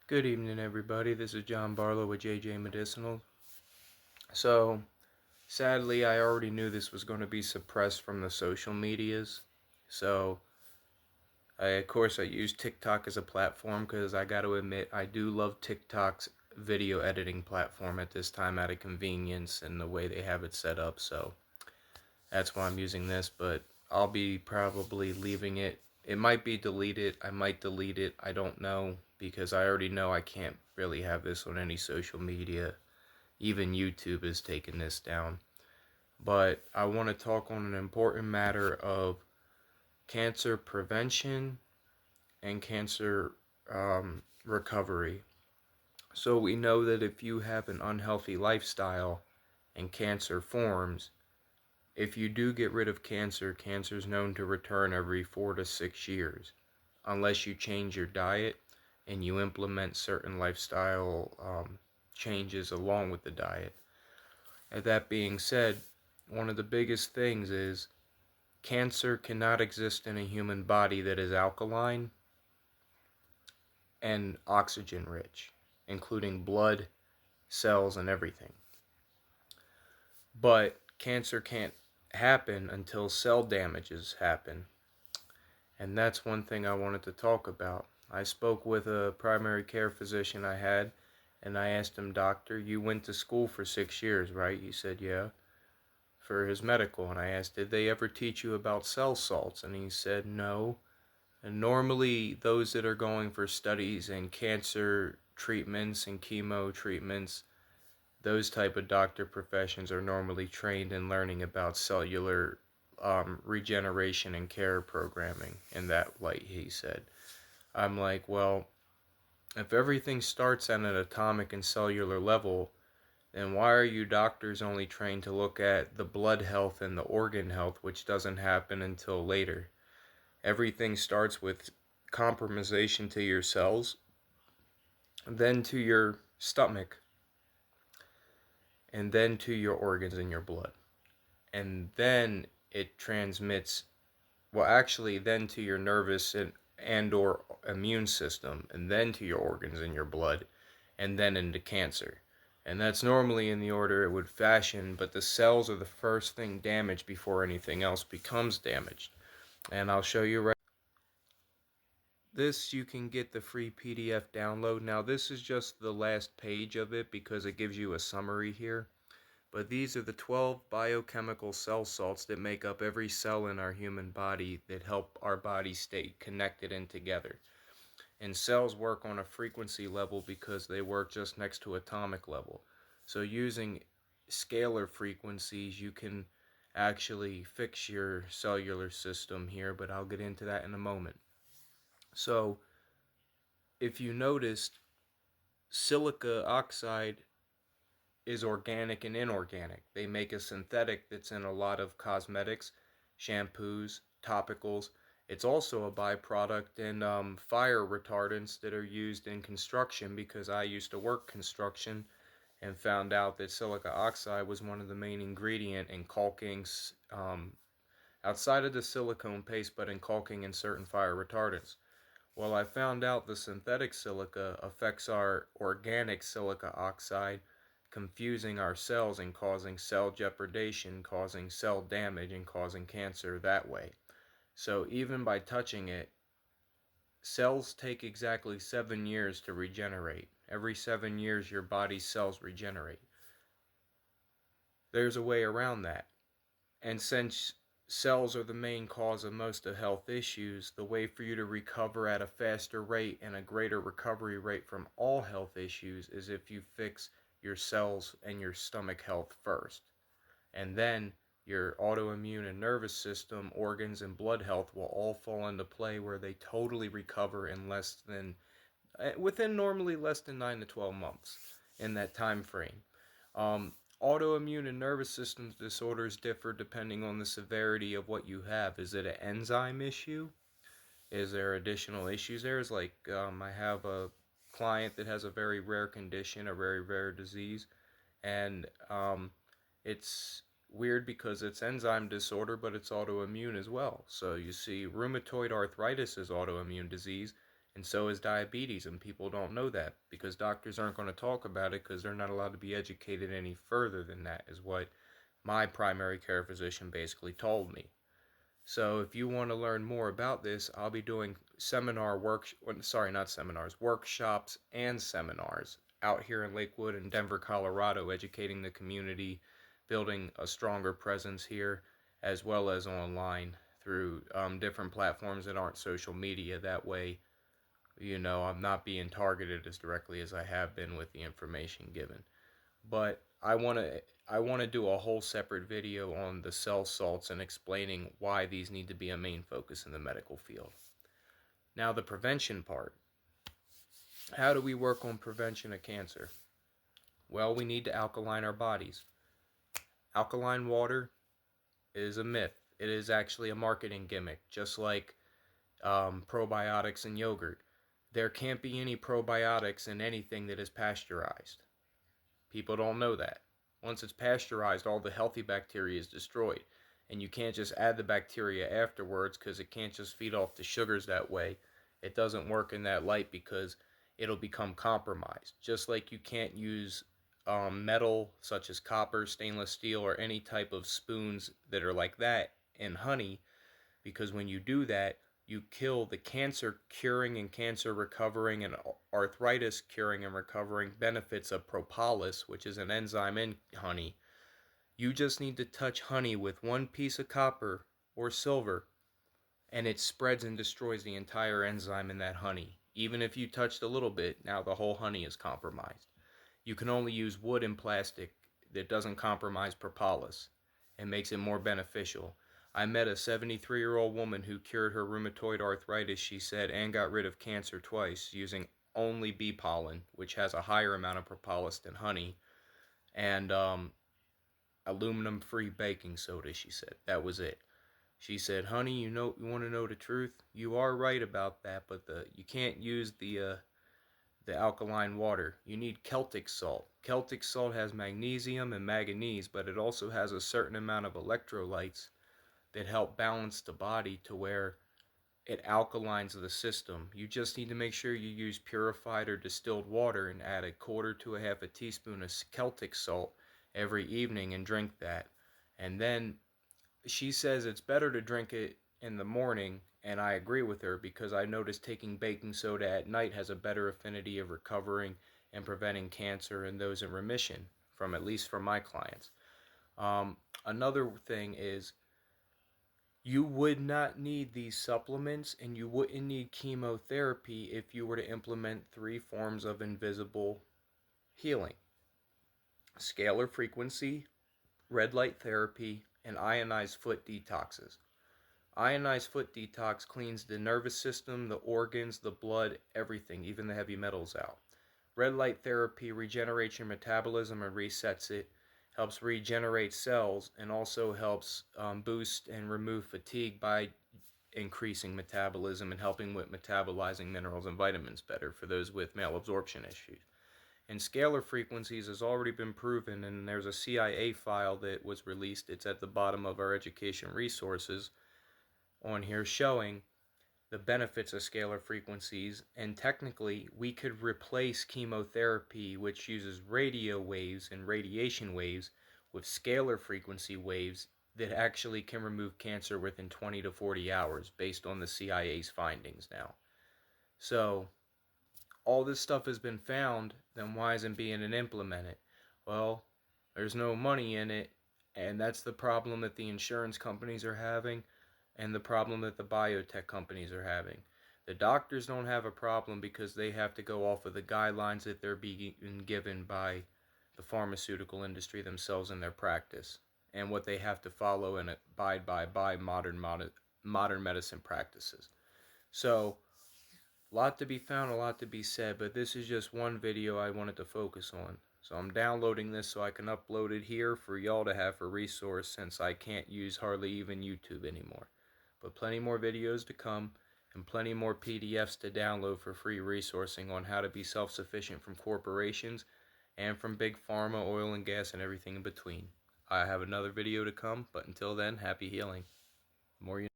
Good evening, everybody. This is John Barlow with JJ Medicinal. So, sadly, I already knew this was going to be suppressed from the social medias. So, of course, I use TikTok as a platform because I got to admit, I do love TikTok's video editing platform at this time out of convenience and the way they have it set up. So, that's why I'm using this, but I'll be probably leaving it. It might be deleted. I might delete it. I don't know because I already know I can't really have this on any social media. Even YouTube is taking this down. But I want to talk on an important matter of cancer prevention and cancer recovery. So we know that if you have an unhealthy lifestyle and cancer forms, if you do get rid of cancer, cancer is known to return every 4 to 6 years, unless you change your diet and you implement certain lifestyle changes along with the diet. And that being said, one of the biggest things is cancer cannot exist in a human body that is alkaline and oxygen rich, including blood, cells, and everything. But cancer can't happen until cell damages happen. And that's one thing I wanted to talk about. I spoke with a primary care physician I had, and I asked him, Doctor, you went to school for 6 years, right? He said, yeah, for his medical. And I asked, did they ever teach you about cell salts? And he said, no. And normally, those that are going for studies in cancer treatments and chemo treatments, those type of doctor professions are normally trained in learning about cellular regeneration and care programming. In that light, he said. I'm like, well, if everything starts at an atomic and cellular level, then why are you doctors only trained to look at the blood health and the organ health, which doesn't happen until later? Everything starts with compromisation to your cells, then to your stomach, and then to your organs in your blood. And then it transmits, well, actually, then to your nervous and or immune system, and then to your organs in your blood, and then into cancer. And that's normally in the order it would fashion, but the cells are the first thing damaged before anything else becomes damaged. And I'll show you right. This you can get the free PDF download. Now this is just the last page of it because it gives you a summary here. But these are the 12 biochemical cell salts that make up every cell in our human body that help our body stay connected and together. And cells work on a frequency level because they work just next to atomic level. So using scalar frequencies, you can actually fix your cellular system here, but I'll get into that in a moment. So if you noticed, silica oxide is organic and inorganic. They make a synthetic that's in a lot of cosmetics, shampoos, topicals. It's also a byproduct in fire retardants that are used in construction because I used to work construction and found out that silica oxide was one of the main ingredient in caulking, outside of the silicone paste, but in caulking and certain fire retardants. Well, I found out the synthetic silica affects our organic silica oxide, confusing our cells and causing cell depredation, causing cell damage, and causing cancer that way. So even by touching it, cells take exactly 7 years to regenerate. Every 7 years, your body's cells regenerate. There's a way around that. And since cells are the main cause of most of health issues, the way for you to recover at a faster rate and a greater recovery rate from all health issues is if you fix your cells and your stomach health first. And then your autoimmune and nervous system, organs, and blood health will all fall into play where they totally recover in within normally less than 9 to 12 months in that time frame. Autoimmune and nervous system disorders differ depending on the severity of what you have. Is it an enzyme issue? Is there additional issues? There's I have a client that has a very rare condition, a very rare disease, and it's weird because it's enzyme disorder, but it's autoimmune as well. So you see, rheumatoid arthritis is autoimmune disease, And so is diabetes, and people don't know that because doctors aren't going to talk about it because they're not allowed to be educated any further than that, is what my primary care physician basically told me. So if you want to learn more about this, I'll be doing workshops and seminars out here in Lakewood and Denver, Colorado, educating the community, building a stronger presence here, as well as online through different platforms that aren't social media. That way, I'm not being targeted as directly as I have been with the information given. But I want to do a whole separate video on the cell salts and explaining why these need to be a main focus in the medical field. Now the prevention part. How do we work on prevention of cancer? Well, we need to alkaline our bodies. Alkaline water is a myth. It is actually a marketing gimmick, just like probiotics in yogurt. There can't be any probiotics in anything that is pasteurized. People don't know that. Once it's pasteurized, all the healthy bacteria is destroyed. And you can't just add the bacteria afterwards because it can't just feed off the sugars that way. It doesn't work in that light because it'll become compromised. Just like you can't use metal such as copper, stainless steel, or any type of spoons that are like that in honey, because when you do that, you kill the cancer curing and cancer recovering and arthritis curing and recovering benefits of propolis, which is an enzyme in honey. You just need to touch honey with one piece of copper or silver, and it spreads and destroys the entire enzyme in that honey. Even if you touched a little bit, now the whole honey is compromised. You can only use wood and plastic that doesn't compromise propolis and makes it more beneficial. I met a 73-year-old woman who cured her rheumatoid arthritis, she said, and got rid of cancer twice using only bee pollen, which has a higher amount of propolis than honey, and aluminum-free baking soda, she said. That was it. She said, honey, you want to know the truth? You are right about that, but you can't use the alkaline water. You need Celtic salt. Celtic salt has magnesium and manganese, but it also has a certain amount of electrolytes that help balance the body to where it alkalines the system. You just need to make sure you use purified or distilled water and add a quarter to a half a teaspoon of Celtic salt every evening and drink that. And then she says it's better to drink it in the morning, and I agree with her because I noticed taking baking soda at night has a better affinity of recovering and preventing cancer in those in remission, at least from my clients. Another thing is you would not need these supplements and you wouldn't need chemotherapy if you were to implement 3 forms of invisible healing: scalar frequency, red light therapy, and ionized foot detoxes. Ionized foot detox cleans the nervous system, the organs, the blood, everything, even the heavy metals out. Red light therapy regenerates your metabolism and resets it, helps regenerate cells, and also helps boost and remove fatigue by increasing metabolism and helping with metabolizing minerals and vitamins better for those with malabsorption issues. And scalar frequencies has already been proven, and there's a CIA file that was released. It's at the bottom of our education resources on here showing the benefits of scalar frequencies, and technically we could replace chemotherapy, which uses radio waves and radiation waves, with scalar frequency waves that actually can remove cancer within 20 to 40 hours based on the CIA's findings now. So all this stuff has been found, then why isn't being implemented? Well, there's no money in it, and that's the problem that the insurance companies are having and the problem that the biotech companies are having. The doctors don't have a problem because they have to go off of the guidelines that they're being given by the pharmaceutical industry themselves in their practice, and what they have to follow and abide by modern medicine practices. So, a lot to be found, a lot to be said, but this is just one video I wanted to focus on. So I'm downloading this so I can upload it here for y'all to have for resource, since I can't use hardly even YouTube anymore. But plenty more videos to come, and plenty more PDFs to download for free resourcing on how to be self-sufficient from corporations and from big pharma, oil and gas, and everything in between. I have another video to come, but until then, happy healing. The more you